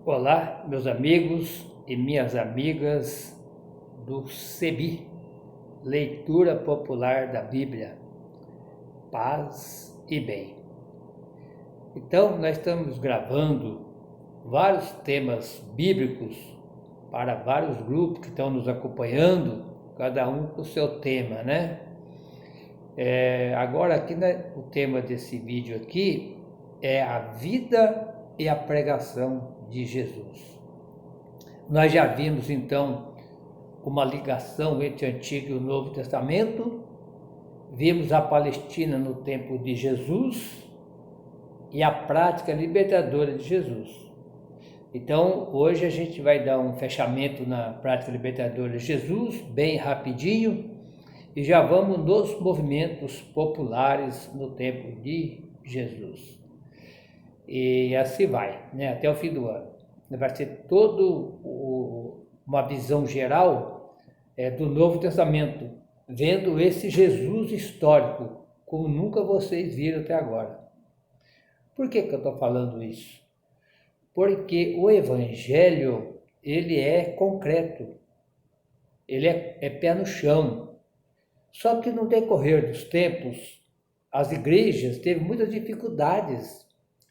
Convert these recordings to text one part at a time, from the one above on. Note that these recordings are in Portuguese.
Olá, meus amigos e minhas amigas do CEBI, Leitura Popular da Bíblia, Paz e Bem. Então, nós estamos gravando vários temas bíblicos para vários grupos que estão nos acompanhando, cada um com o seu tema, né? Agora aqui, né, o tema desse vídeo aqui é a vida e a pregação de Jesus. Nós já vimos então uma ligação entre o Antigo e o Novo Testamento, vimos a Palestina no tempo de Jesus e a prática libertadora de Jesus. Então hoje a gente vai dar um fechamento na prática libertadora de Jesus, bem rapidinho, e já vamos nos movimentos populares no tempo de Jesus. E assim vai, né, até o fim do ano. Vai ser uma visão geral do Novo Testamento, vendo esse Jesus histórico, como nunca vocês viram até agora. Por que eu estou falando isso? Porque o Evangelho, ele é concreto, ele é pé no chão. Só que no decorrer dos tempos, as igrejas teve muitas dificuldades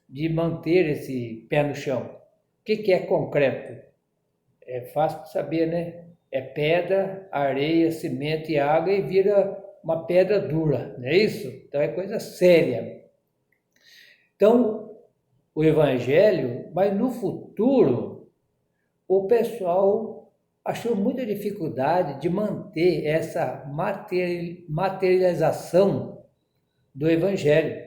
de manter esse pé no chão. O que é concreto? É fácil de saber, né? É pedra, areia, cimento e água e vira uma pedra dura, não é isso? Então é coisa séria. Então, o Evangelho, mas no futuro, o pessoal achou muita dificuldade de manter essa materialização do Evangelho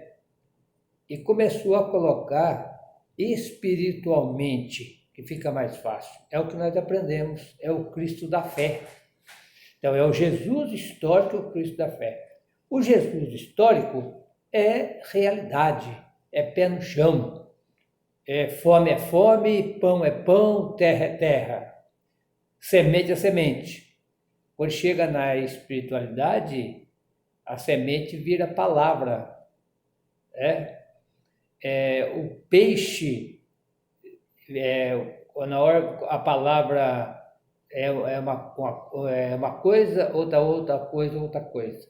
e começou a colocar espiritualmente, que fica mais fácil. É o que nós aprendemos, é o Cristo da fé. Então é o Jesus histórico, o Cristo da fé. O Jesus histórico é realidade, é pé no chão. É fome, pão é pão, terra é terra. Semente é semente. Quando chega na espiritualidade, a semente vira palavra. O peixe, na hora a palavra é uma coisa, outra coisa.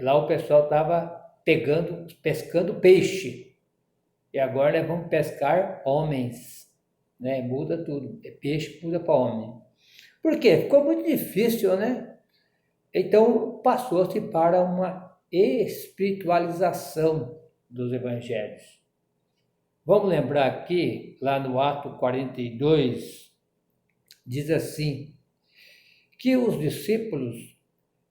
Lá o pessoal estava pescando peixe, e agora vamos pescar homens, né? Muda tudo, peixe muda para homem. Por quê? Ficou muito difícil, né? Então passou-se para uma espiritualização dos evangelhos. Vamos lembrar aqui, lá no Ato 42, diz assim, que os discípulos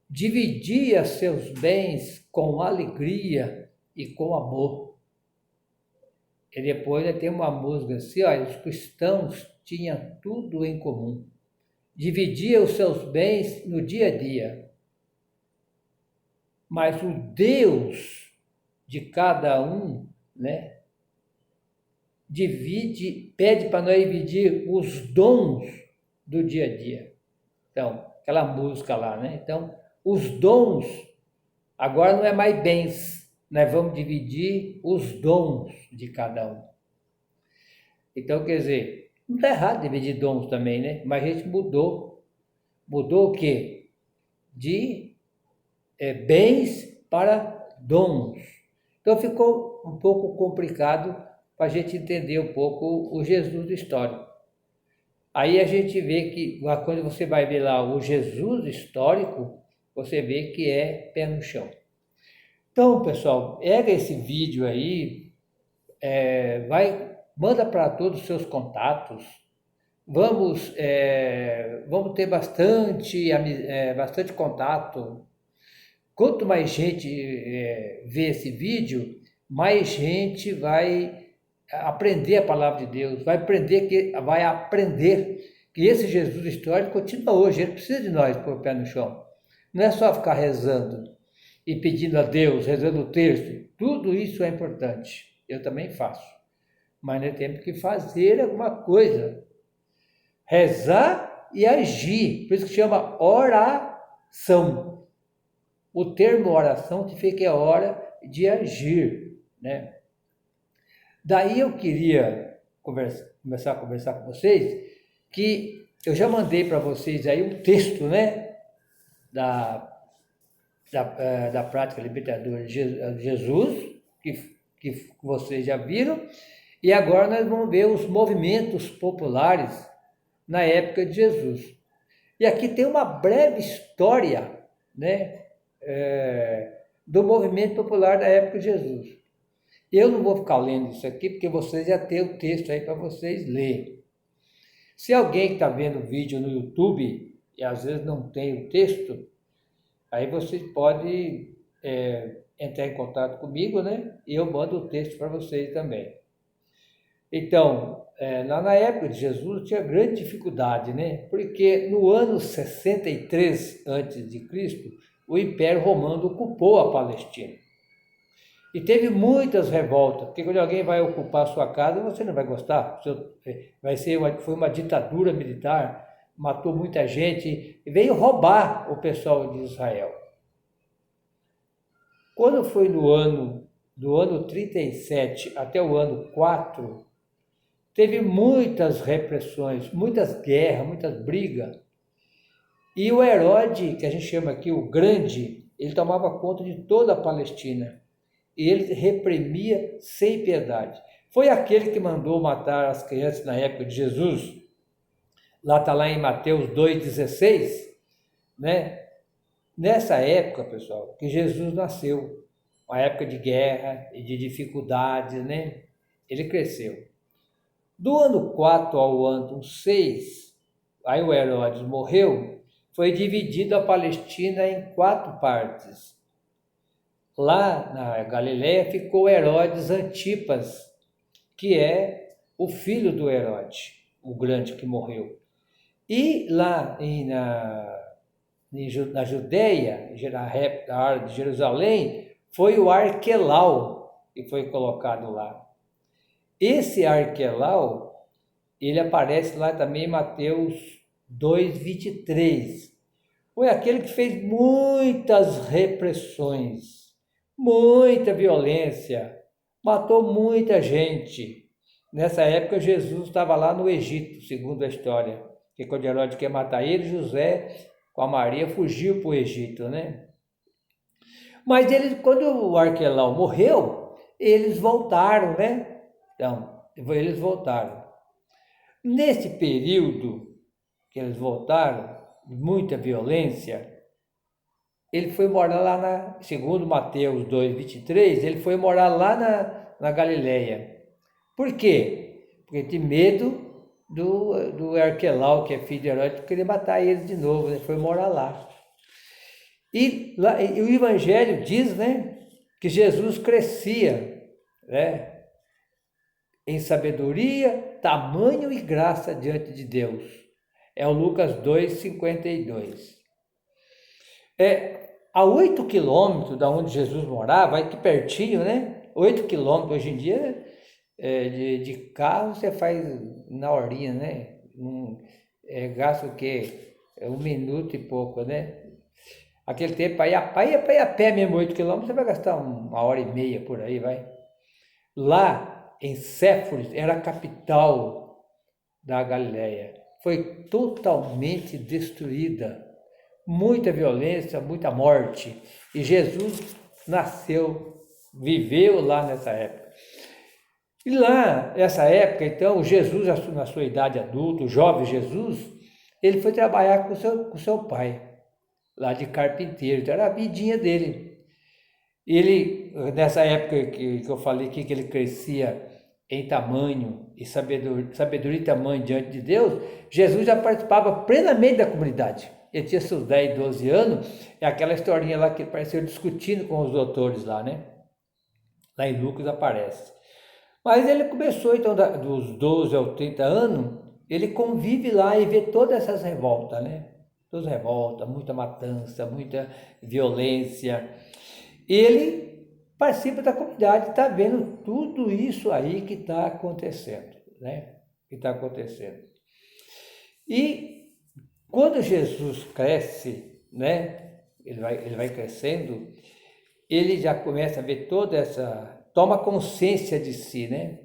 dividiam seus bens com alegria e com amor. E depois tem uma música assim, olha, os cristãos tinham tudo em comum. Dividiam os seus bens no dia a dia. Mas o Deus de cada um, né, pede para nós dividir os dons do dia a dia. Então, aquela música lá, né? Então, os dons, agora não é mais bens, nós vamos dividir os dons de cada um. Então, quer dizer, não está errado dividir dons também, né? Mas a gente mudou. Mudou o quê? De bens para dons. Então ficou um pouco complicado para a gente entender um pouco o Jesus histórico. Aí a gente vê que quando você vai ver lá o Jesus histórico, você vê que é pé no chão. Então, pessoal, pega esse vídeo aí, manda para todos os seus contatos. Vamos ter bastante contato. Quanto mais gente vê esse vídeo, mais gente vai aprender a palavra de Deus, vai aprender que esse Jesus histórico continua hoje, ele precisa de nós pôr o pé no chão. Não é só ficar rezando e pedindo a Deus, rezando o texto, tudo isso é importante, eu também faço, mas nós temos que fazer alguma coisa, rezar e agir, por isso que chama oração. O termo oração significa que é hora de agir, né? Daí eu queria começar a conversar com vocês, que eu já mandei para vocês aí um texto, né, da prática libertadora de Jesus, que vocês já viram, e agora nós vamos ver os movimentos populares na época de Jesus. E aqui tem uma breve história, né, do movimento popular da época de Jesus. Eu não vou ficar lendo isso aqui, porque vocês já têm o texto aí para vocês lerem. Se alguém está vendo o vídeo no YouTube e às vezes não tem o texto, aí vocês podem entrar em contato comigo, né? E eu mando o texto para vocês também. Então, lá na época de Jesus tinha grande dificuldade, né? Porque no ano 63 a.C., o Império Romano ocupou a Palestina. E teve muitas revoltas, porque quando alguém vai ocupar a sua casa, você não vai gostar. Foi uma ditadura militar, matou muita gente e veio roubar o pessoal de Israel. Quando foi do ano 37 até o ano 4, teve muitas repressões, muitas guerras, muitas brigas. E o Herodes, que a gente chama aqui o Grande, ele tomava conta de toda a Palestina. E ele reprimia sem piedade. Foi aquele que mandou matar as crianças na época de Jesus. Lá está lá em Mateus 2,16, né? Nessa época, pessoal, que Jesus nasceu, uma época de guerra e de dificuldades, né? Ele cresceu. Do ano 4 ao ano 6, aí o Herodes morreu, foi dividido a Palestina em 4 partes. Lá na Galileia ficou Herodes Antipas, que é o filho do Herodes, o grande que morreu. E lá na Judéia, na área de Jerusalém, foi o Arquelau que foi colocado lá. Esse Arquelau, ele aparece lá também em Mateus 2,23. Foi aquele que fez muitas repressões, muita violência, matou muita gente. Nessa época, Jesus estava lá no Egito, segundo a história, que quando Herodes quer matar ele, José, com a Maria, fugiu para o Egito, né? Mas quando o Arquelau morreu, eles voltaram, né? Então, eles voltaram. Nesse período que eles voltaram, muita violência, ele foi morar lá segundo Mateus 2,23, ele foi morar lá na Galileia. Por quê? Porque tinha medo do Arquelau, que é filho de Herodes, querer matar ele de novo, ele foi morar lá. E o Evangelho diz, né, que Jesus crescia, né, em sabedoria, tamanho e graça diante de Deus. É o Lucas 2,52. A 8 quilômetros da onde Jesus morava, aqui pertinho, né? 8 quilômetros, hoje em dia, de carro você faz na horinha, né? Gasta o quê? 1 minuto e pouco, né? Aquele tempo, para ir a pé mesmo, 8 quilômetros, você vai gastar 1h30 por aí, vai. Lá em Séforis, era a capital da Galileia. Foi totalmente destruída. Muita violência, muita morte. E Jesus nasceu, viveu lá nessa época. E lá, nessa época, então, Jesus, na sua idade adulta, o jovem Jesus, ele foi trabalhar com seu pai, lá de carpinteiro. Então, era a vidinha dele. Ele, nessa época que eu falei aqui, que ele crescia em tamanho e sabedoria e tamanho diante de Deus, Jesus já participava plenamente da comunidade. Ele tinha seus 10, 12 anos, é aquela historinha lá que apareceu discutindo com os doutores lá, né? Lá em Lucas aparece. Mas ele começou, então, dos 12 aos 30 anos, ele convive lá e vê todas essas revoltas, né? Todas as revoltas, muita matança, muita violência. Ele participa da comunidade, está vendo tudo isso aí que está acontecendo, né? Que está acontecendo. E quando Jesus cresce, né? Ele vai crescendo, ele já começa a ver toma consciência de si, né?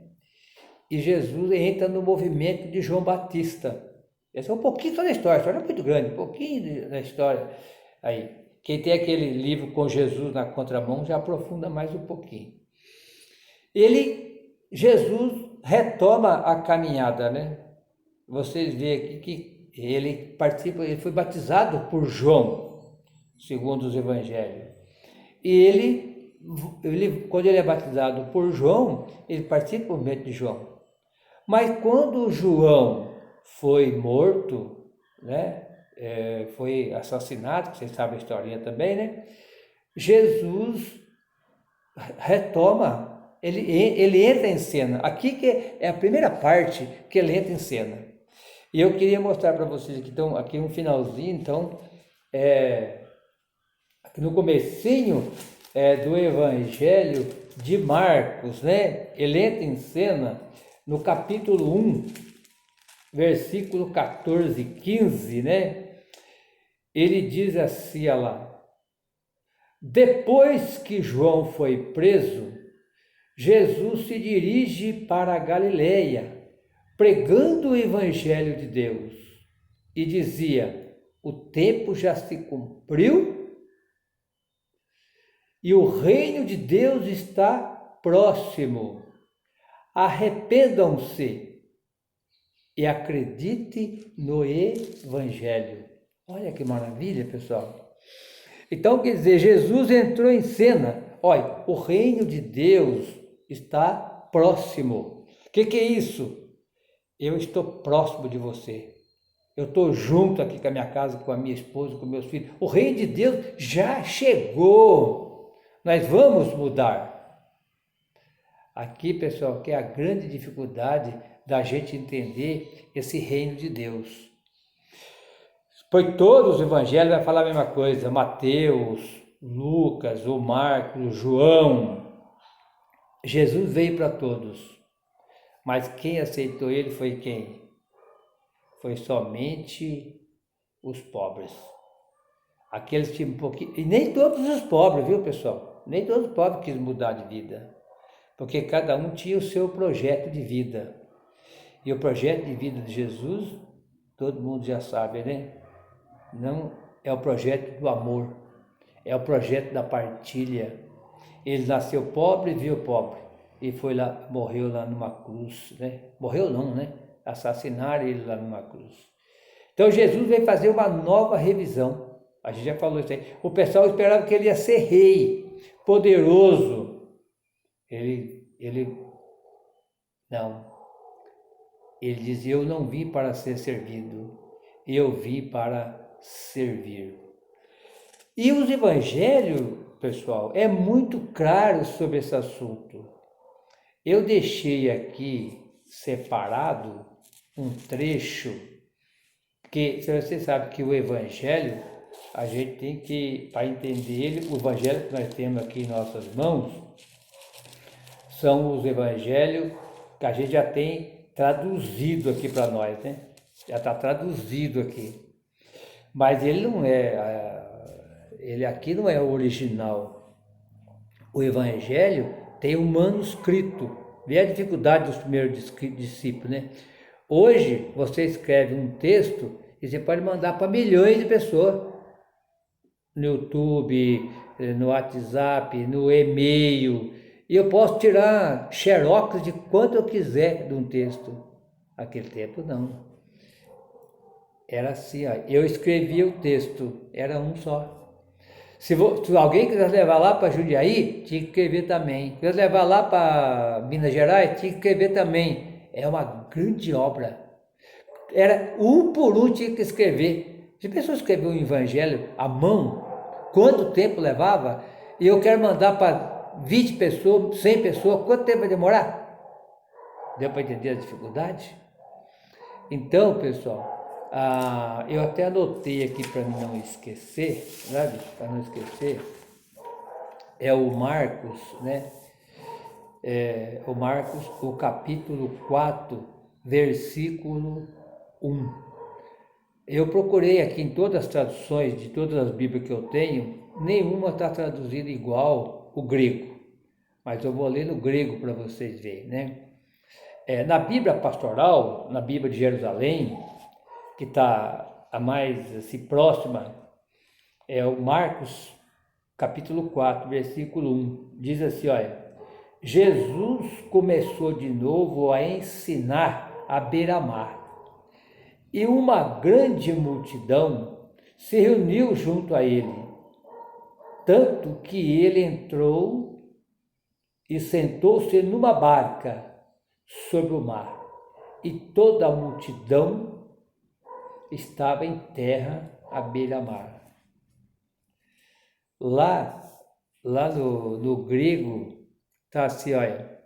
e Jesus entra no movimento de João Batista. Esse é um pouquinho só da história, a história é muito grande, um pouquinho da história aí. Quem tem aquele livro Com Jesus na Contramão já aprofunda mais um pouquinho. Jesus retoma a caminhada, né? Vocês veem aqui que ele participa, ele foi batizado por João, segundo os evangelhos. E quando ele é batizado por João, ele participa do movimento de João. Mas quando João foi morto, né? Foi assassinado, vocês sabem a historinha também, né? Jesus retoma, ele entra em cena. Aqui que é a primeira parte que ele entra em cena. E eu queria mostrar para vocês aqui, então, aqui um finalzinho, então, aqui no comecinho do Evangelho de Marcos, né? Ele entra em cena no capítulo 1, versículo 14 e 15, né? Ele diz assim, olha lá: depois que João foi preso, Jesus se dirige para a Galileia, pregando o Evangelho de Deus, e dizia: o tempo já se cumpriu e o reino de Deus está próximo. Arrependam-se e acredite no Evangelho. Olha que maravilha, pessoal. Então, quer dizer, Jesus entrou em cena. Olha, o reino de Deus está próximo. O que é isso? Eu estou próximo de você. Eu estou junto aqui com a minha casa, com a minha esposa, com meus filhos. O reino de Deus já chegou. Nós vamos mudar. Aqui, pessoal, que é a grande dificuldade da gente entender esse reino de Deus. Pois todos os evangelhos vão falar a mesma coisa: Mateus, Lucas, o Marcos, João. Jesus veio para todos, mas quem aceitou ele foi quem? Foi somente os pobres. Aqueles que tinham um pouquinho, e nem todos os pobres, viu, pessoal? Nem todos os pobres quis mudar de vida, porque cada um tinha o seu projeto de vida. E o projeto de vida de Jesus, todo mundo já sabe, né? Não é o projeto do amor, é o projeto da partilha. Ele nasceu pobre, viu pobre, e foi lá, morreu lá numa cruz, né? Morreu não, né? Assassinaram ele lá numa cruz. Então Jesus veio fazer uma nova revisão. A gente já falou isso aí. O pessoal esperava que ele ia ser rei, poderoso. Ele não. Ele dizia: eu não vim para ser servido, eu vim para servir. E os evangelhos, pessoal, é muito claro sobre esse assunto. Eu deixei aqui separado um trecho, que você sabe que o evangelho, a gente tem que, para entender ele, o evangelho que nós temos aqui em nossas mãos, são os evangelhos que a gente já tem traduzido aqui para nós, né? Já está traduzido aqui. Mas ele não ele aqui não é o original. O evangelho tem um manuscrito. Vê a dificuldade dos primeiros discípulos, né? Hoje você escreve um texto e você pode mandar para milhões de pessoas. No YouTube, no WhatsApp, no e-mail. E eu posso tirar xerox de quanto eu quiser de um texto. Naquele tempo não. Era assim, ó, eu escrevia o texto, era um só. Se alguém quisesse levar lá para Jundiaí, tinha que escrever também. Se quisesse levar lá para Minas Gerais, tinha que escrever também. É uma grande obra. Era um por um tinha que escrever. Se a pessoa escrever um evangelho à mão, quanto tempo levava? E eu quero mandar para 20 pessoas, 100 pessoas, quanto tempo vai demorar? Deu para entender a dificuldade? Então, pessoal, eu até anotei aqui para não esquecer, sabe? Para não esquecer, é o Marcos, né? O Marcos, o capítulo 4, versículo 1. Eu procurei aqui em todas as traduções de todas as Bíblias que eu tenho, nenhuma está traduzida igual o grego, mas eu vou ler no grego para vocês verem, né? Na Bíblia pastoral, na Bíblia de Jerusalém, que está a mais assim, próxima, é o Marcos, capítulo 4, versículo 1. Diz assim, olha, Jesus começou de novo a ensinar à beira-mar, e uma grande multidão se reuniu junto a ele, tanto que ele entrou e sentou-se numa barca sobre o mar, e toda a multidão estava em terra à beira-mar. Lá no grego, está assim, olha,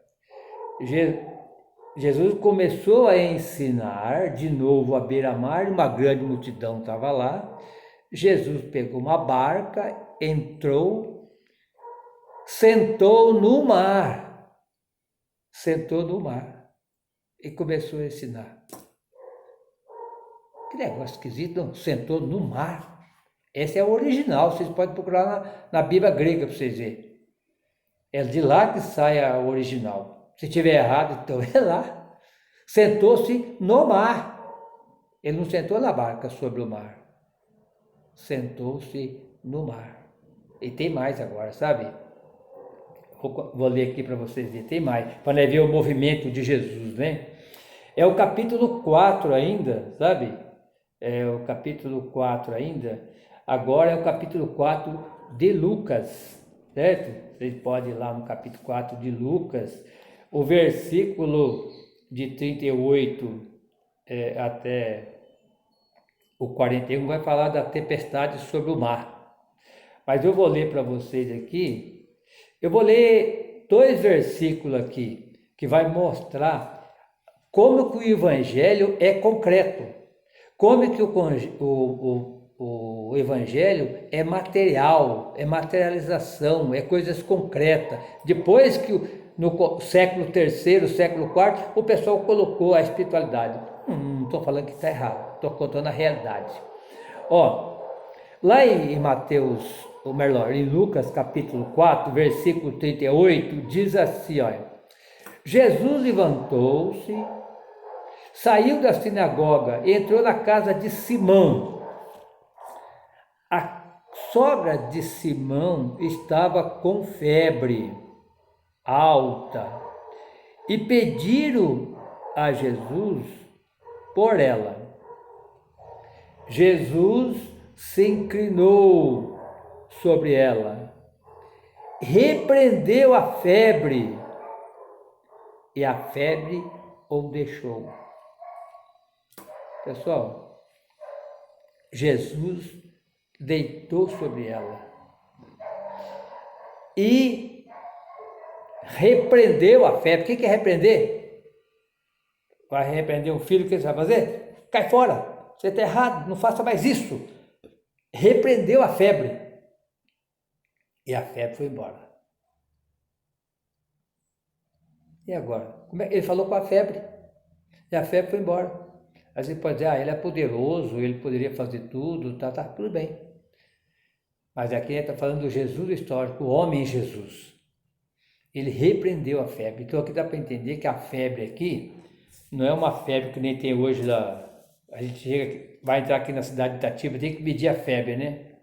Jesus começou a ensinar de novo à beira-mar, uma grande multidão estava lá. Jesus pegou uma barca, entrou, sentou no mar e começou a ensinar. Que negócio esquisito, não? Sentou no mar. Esse é o original, vocês podem procurar na Bíblia grega para vocês verem. É de lá que sai o original. Se tiver errado, então é lá. Sentou-se no mar. Ele não sentou na barca sobre o mar. Sentou-se no mar. E tem mais agora, sabe? Vou ler aqui para vocês verem. Tem mais, para ver o movimento de Jesus, né? É o capítulo 4 ainda, sabe? É o capítulo 4 ainda. Agora é o capítulo 4 de Lucas, certo? Vocês podem ir lá no capítulo 4 de Lucas, o versículo de 38 até o 41 vai falar da tempestade sobre o mar. Mas eu vou ler para vocês aqui, eu vou ler 2 versículos aqui, que vai mostrar como que o evangelho é concreto, como que o evangelho é material, é materialização, é coisas concretas. Depois que no século III, século IV, o pessoal colocou a espiritualidade. Não estou falando que está errado, estou contando a realidade. Lá em Mateus, ou melhor, em Lucas capítulo 4, versículo 38, diz assim, olha, Jesus levantou-se, saiu da sinagoga e entrou na casa de Simão. A sogra de Simão estava com febre alta e pediram a Jesus por ela. Jesus se inclinou sobre ela, repreendeu a febre e a febre o deixou. Pessoal, Jesus deitou sobre ela e repreendeu a febre. O que é repreender? Vai repreender um filho, o que você vai fazer? Cai fora, você está errado, não faça mais isso. Repreendeu a febre e a febre foi embora. E agora? Ele falou com a febre e a febre foi embora. Aí você pode dizer, ele é poderoso, ele poderia fazer tudo, tá tudo bem. Mas aqui está falando do Jesus histórico, o homem Jesus. Ele repreendeu a febre. Então aqui dá para entender que a febre aqui não é uma febre que nem tem hoje lá. A gente vai entrar aqui na cidade de Itatiba, tem que medir a febre, né?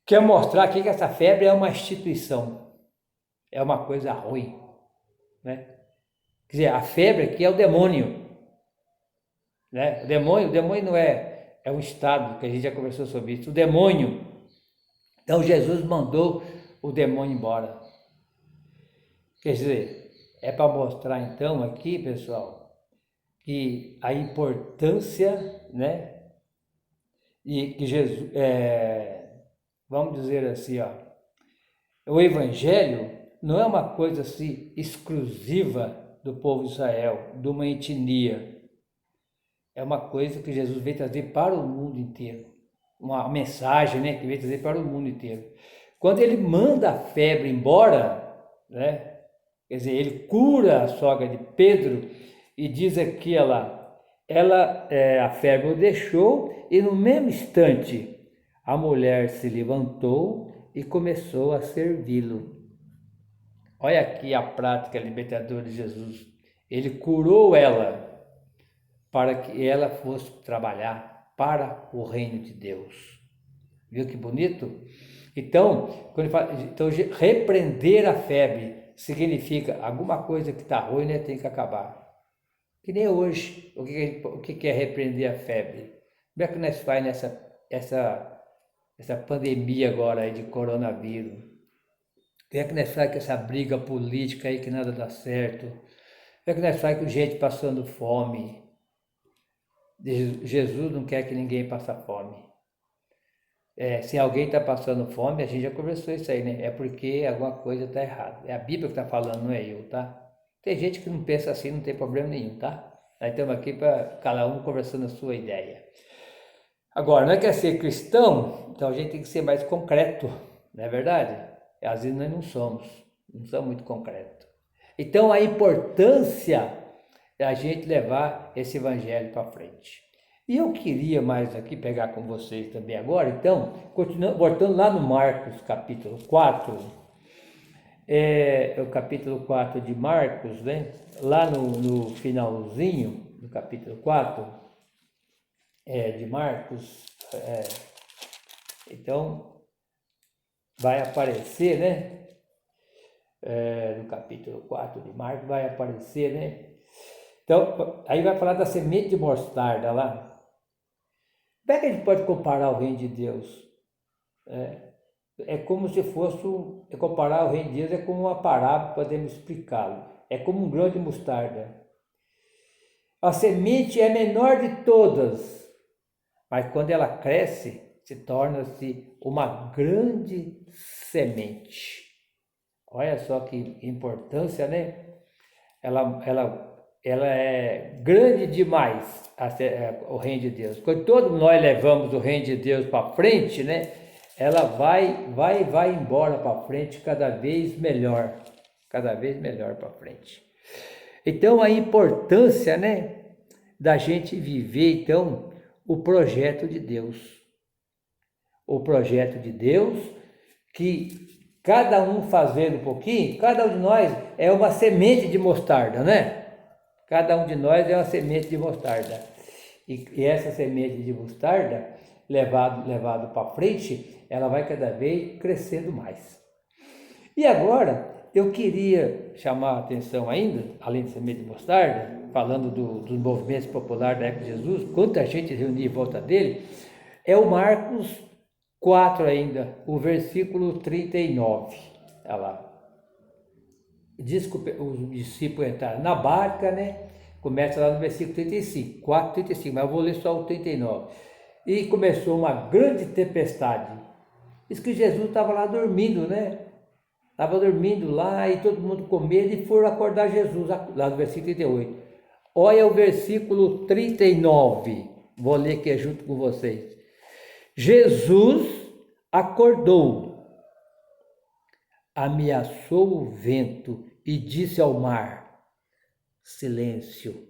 Quer mostrar aqui que essa febre é uma instituição, é uma coisa ruim, né? Quer dizer, a febre aqui é o demônio, né? O demônio não é um estado, que a gente já conversou sobre isso, o demônio. Então Jesus mandou o demônio embora. Quer dizer, é para mostrar então aqui, pessoal, que a importância, né? E que Jesus, vamos dizer assim, o evangelho não é uma coisa assim exclusiva do povo de Israel, de uma etnia. É uma coisa que Jesus veio trazer para o mundo inteiro. Uma mensagem, né, que veio trazer para o mundo inteiro. Quando ele manda a febre embora, né, quer dizer, ele cura a sogra de Pedro e diz aqui a febre o deixou e no mesmo instante a mulher se levantou e começou a servi-lo. Olha aqui a prática libertadora de Jesus. Ele curou ela para que ela fosse trabalhar para o reino de Deus. Viu que bonito? Então, quando ele fala, então repreender a febre significa alguma coisa que está ruim, né, tem que acabar. Que nem hoje. O que é repreender a febre? Como é que nós faz essa pandemia agora aí de coronavírus? Como é que nós faz com essa briga política aí que nada dá certo? Como é que nós faz com gente passando fome? Jesus não quer que ninguém passe fome. Se alguém está passando fome, a gente já conversou isso aí, né? É porque alguma coisa está errada. É a Bíblia que está falando, não é eu, tá? Tem gente que não pensa assim, não tem problema nenhum, tá? Nós estamos aqui para cada um conversando a sua ideia. Agora, não é quer ser cristão, então a gente tem que ser mais concreto, não é verdade? Às vezes nós não somos muito concretos. Então a importância é a gente levar esse evangelho para frente. E eu queria mais aqui pegar com vocês também agora, então, continuando, voltando lá no Marcos capítulo 4, o capítulo 4 de Marcos, né? Lá no finalzinho do capítulo 4 de Marcos, então vai aparecer, né? No capítulo 4 de Marcos vai aparecer, né? Então, aí vai falar da semente de mostarda lá. Como é que a gente pode comparar o reino de Deus? É como se fosse, comparar o reino de Deus é como uma parábola, podemos explicá-lo. É como um grão de mostarda. A semente é a menor de todas, mas quando ela cresce, se torna-se uma grande semente. Olha só que importância, né? Ela é grande demais, o reino de Deus. Quando todos nós levamos o reino de Deus para frente, né? Ela vai embora para frente cada vez melhor para frente. Então a importância, né, da gente viver então o projeto de Deus. O projeto de Deus que cada um fazendo um pouquinho, cada um de nós é uma semente de mostarda, né? Cada um de nós é uma semente de mostarda. E essa semente de mostarda, levado para frente, ela vai cada vez crescendo mais. E agora, eu queria chamar a atenção ainda, além de semente de mostarda, falando dos movimentos populares da época de Jesus, quanta gente reunia em volta dele, é o Marcos 4 ainda, o versículo 39. Olha lá. Diz que os discípulos entraram na barca, né? Começa lá no versículo 35, 4, 35, mas eu vou ler só o 39. E começou uma grande tempestade. Diz que Jesus estava lá dormindo, né? Estava dormindo lá e todo mundo com medo e foram acordar Jesus, lá no versículo 38. Olha o versículo 39, vou ler aqui junto com vocês. Jesus acordou, ameaçou o vento e disse ao mar: silêncio,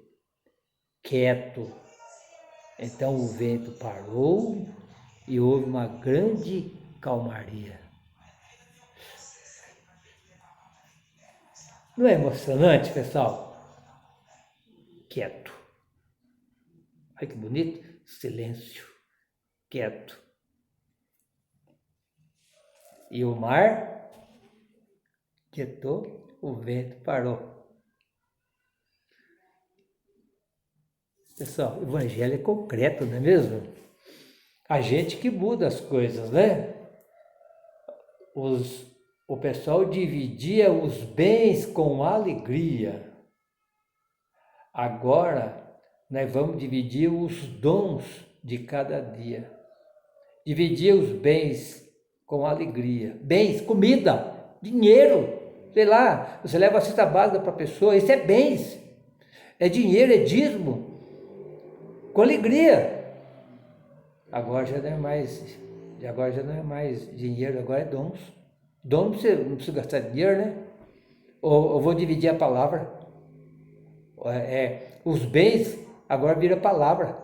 quieto. Então o vento parou e houve uma grande calmaria. Não é emocionante, pessoal? Quieto. Olha que bonito. Silêncio, quieto. E o mar quietou, o vento parou. Pessoal, o evangelho é concreto, não é mesmo? A gente que muda as coisas, né? O pessoal dividia os bens com alegria. Agora, nós vamos dividir os dons de cada dia. Dividir os bens com alegria. Bens, comida, dinheiro, sei lá, você leva a cesta básica para a pessoa, isso é bens. É dinheiro, é dízimo. Com alegria. Agora já não é mais dinheiro, agora é dons. Dom não precisa gastar dinheiro, né? Ou eu vou dividir a palavra. Os bens agora vira palavra.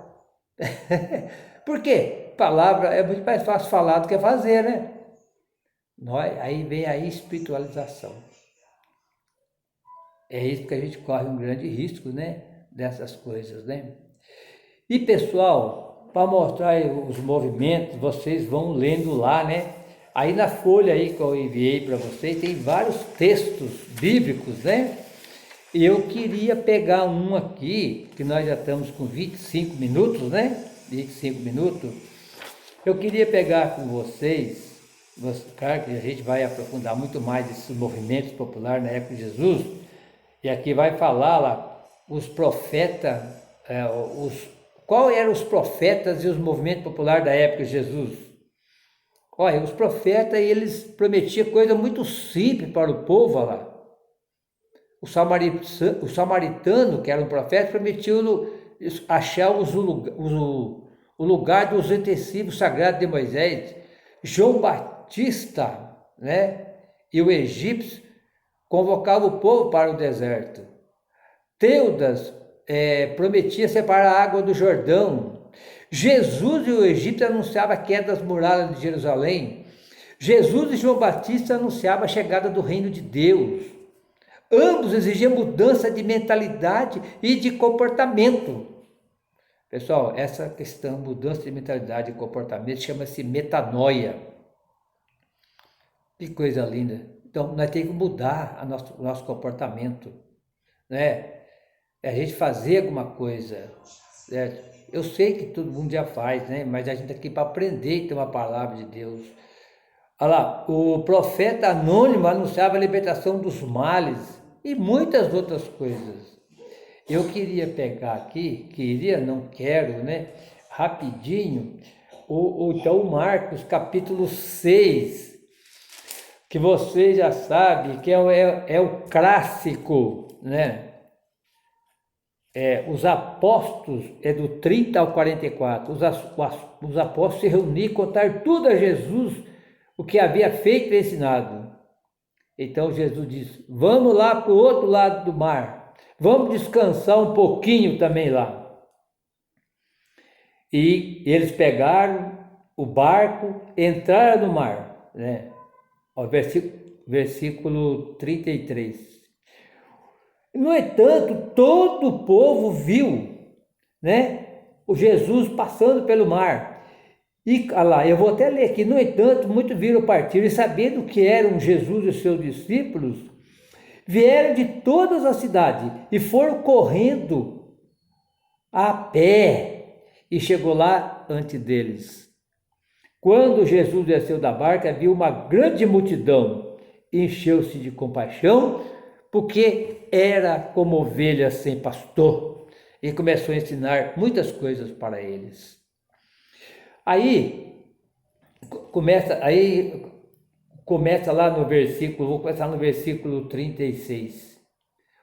Por quê? Palavra é muito mais fácil falar do que fazer, né? Aí vem a espiritualização. É isso que a gente corre um grande risco, né? Dessas coisas, né? E pessoal, para mostrar os movimentos, vocês vão lendo lá, né? Aí na folha aí que eu enviei para vocês, tem vários textos bíblicos, né? E eu queria pegar um aqui, que nós já estamos com 25 minutos, né? 25 minutos. Eu queria pegar com vocês, claro que a gente vai aprofundar muito mais esses movimentos populares na época de Jesus, e aqui vai falar lá os profetas, qual eram os profetas e os movimentos populares da época de Jesus. Olha, os profetas, eles prometiam coisa muito simples para o povo lá. O samaritano, que era um profeta, prometia achar o lugar dos utensílios sagrados de Moisés. João Batista, né, e o egípcio convocavam o povo para o deserto. Teudas prometia separar a água do Jordão. Jesus e o Egito anunciavam a queda das muralhas de Jerusalém. Jesus e João Batista anunciavam a chegada do reino de Deus. Ambos exigiam mudança de mentalidade e de comportamento. Pessoal, essa questão, mudança de mentalidade e comportamento, chama-se metanoia. Que coisa linda. Então, nós temos que mudar o nosso comportamento, né? A gente fazer alguma coisa, certo? Eu sei que todo mundo já faz, né? Mas a gente está aqui para aprender e ter uma palavra de Deus. Olha lá, o profeta anônimo anunciava a libertação dos males e muitas outras coisas. Eu queria pegar aqui, não quero, né? Rapidinho, então Marcos capítulo 6, que vocês já sabem que é o clássico, né? Os apóstolos, do 30 ao 44, os apóstolos se reuniram e contaram tudo a Jesus, o que havia feito e ensinado. Então Jesus disse, vamos lá para o outro lado do mar, vamos descansar um pouquinho também lá. E eles pegaram o barco, entraram no mar, né? Ó, versículo 33. No entanto, todo o povo viu, né, o Jesus passando pelo mar. E lá, eu vou até ler aqui. No entanto, muitos viram partir e, sabendo que eram Jesus e seus discípulos, vieram de todas as cidades e foram correndo a pé e chegou lá antes deles. Quando Jesus desceu da barca, viu uma grande multidão, encheu-se de compaixão, porque era como ovelha sem pastor, e começou a ensinar muitas coisas para eles. Aí começa lá no versículo, vou começar no versículo 36.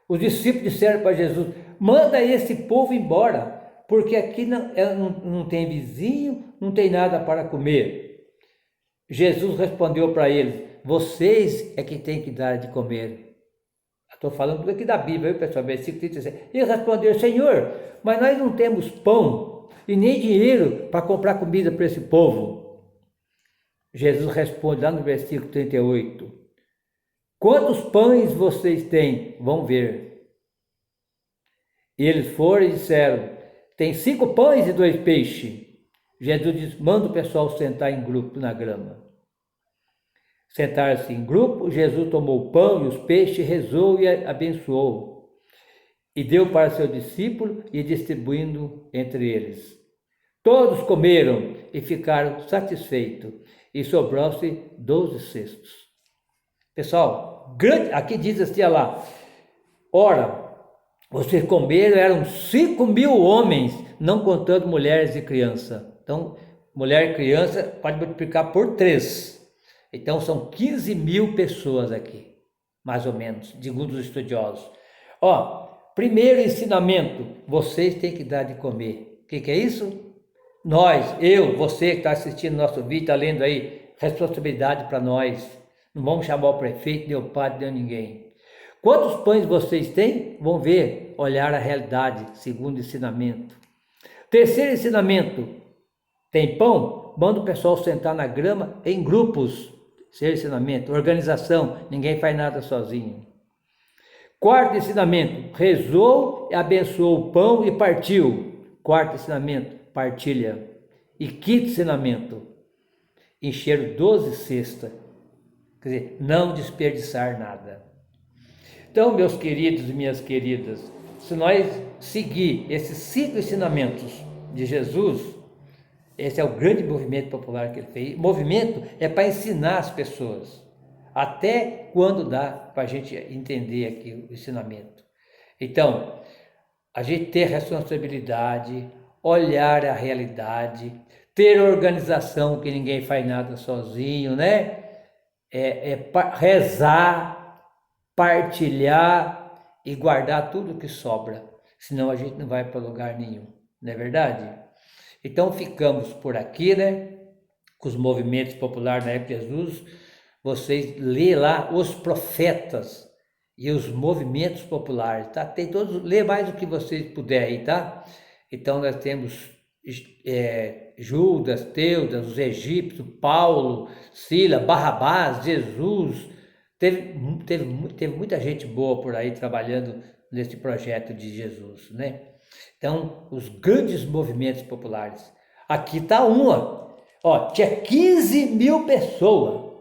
Os discípulos disseram para Jesus, manda esse povo embora, porque aqui não tem vizinho, não tem nada para comer. Jesus respondeu para eles, vocês é que têm que dar de comer. Estou falando tudo aqui da Bíblia, viu, pessoal? Versículo 36. Eles responderam, Senhor, mas nós não temos pão e nem dinheiro para comprar comida para esse povo. Jesus responde lá no versículo 38. Quantos pães vocês têm? Vão ver. E eles foram e disseram, tem 5 pães e 2 peixes. Jesus diz, manda o pessoal sentar em grupo na grama. Sentaram-se em grupo, Jesus tomou o pão e os peixes, rezou e abençoou. E deu para seu discípulo e distribuindo entre eles. Todos comeram e ficaram satisfeitos. E sobrou-se 12 cestos. Pessoal, aqui diz assim, olha lá. Ora, vocês comeram, eram 5.000 homens, não contando mulheres e crianças. Então, mulher e criança pode multiplicar por 3. Então são 15.000 pessoas aqui, mais ou menos, segundo os estudiosos. Ó, primeiro ensinamento, vocês têm que dar de comer. O que é isso? Nós, você que está assistindo nosso vídeo, está lendo aí, responsabilidade para nós. Não vamos chamar o prefeito, nem o padre, nem ninguém. Quantos pães vocês têm? Vão ver, olhar a realidade, segundo ensinamento. Terceiro ensinamento, tem pão? Manda o pessoal sentar na grama em grupos. Seu ensinamento, organização, ninguém faz nada sozinho. Quarto ensinamento, rezou, abençoou o pão e partiu. Quarto ensinamento, partilha. E quinto ensinamento, encher 12 cestas. Quer dizer, não desperdiçar nada. Então, meus queridos e minhas queridas, se nós seguir esses 5 ensinamentos de Jesus, esse é o grande movimento popular que ele fez. Movimento é para ensinar as pessoas, até quando dá para a gente entender aqui o ensinamento. Então, a gente ter responsabilidade, olhar a realidade, ter organização, que ninguém faz nada sozinho, né? Rezar, partilhar e guardar tudo que sobra, senão a gente não vai para lugar nenhum, não é verdade? Então ficamos por aqui, né? Com os movimentos populares na época de Jesus. Vocês lê lá os profetas e os movimentos populares, tá? Tem todos, lê mais o que vocês puderem, tá? Então nós temos Judas, Teudas, os egípcios, Paulo, Sila, Barrabás, Jesus. Teve muita gente boa por aí trabalhando nesse projeto de Jesus, né? Então, os grandes movimentos populares. Aqui está uma. Ó, tinha 15 mil pessoas,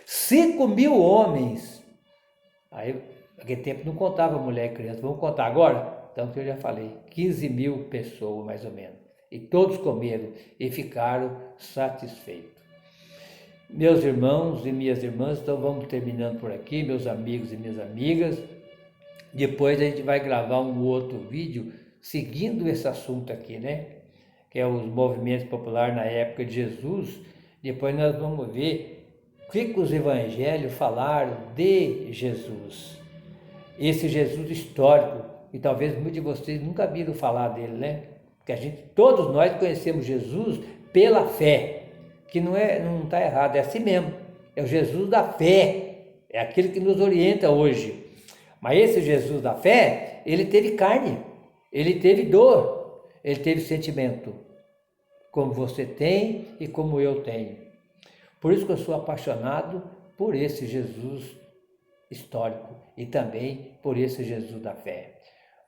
5 mil homens. Aí, naquele tempo não contava mulher e criança. Vamos contar agora? Então, que eu já falei, 15 mil pessoas, mais ou menos. E todos comeram e ficaram satisfeitos. Meus irmãos e minhas irmãs, então vamos terminando por aqui, meus amigos e minhas amigas. Depois a gente vai gravar um outro vídeo seguindo esse assunto aqui, né? Que é os movimentos populares na época de Jesus. Depois nós vamos ver o que os evangelhos falaram de Jesus. Esse Jesus histórico, e talvez muitos de vocês nunca viram falar dele, né? Porque todos nós conhecemos Jesus pela fé. Que não está errado, é assim mesmo, é o Jesus da fé, é aquele que nos orienta hoje. Mas esse Jesus da fé, ele teve carne, ele teve dor, ele teve sentimento, como você tem e como eu tenho. Por isso que eu sou apaixonado por esse Jesus histórico e também por esse Jesus da fé.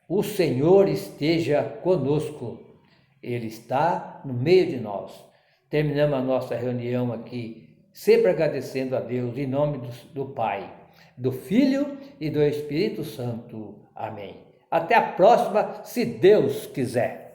O Senhor esteja conosco, Ele está no meio de nós. Terminamos a nossa reunião aqui, sempre agradecendo a Deus, em nome do Pai, do Filho e do Espírito Santo. Amém. Até a próxima, se Deus quiser.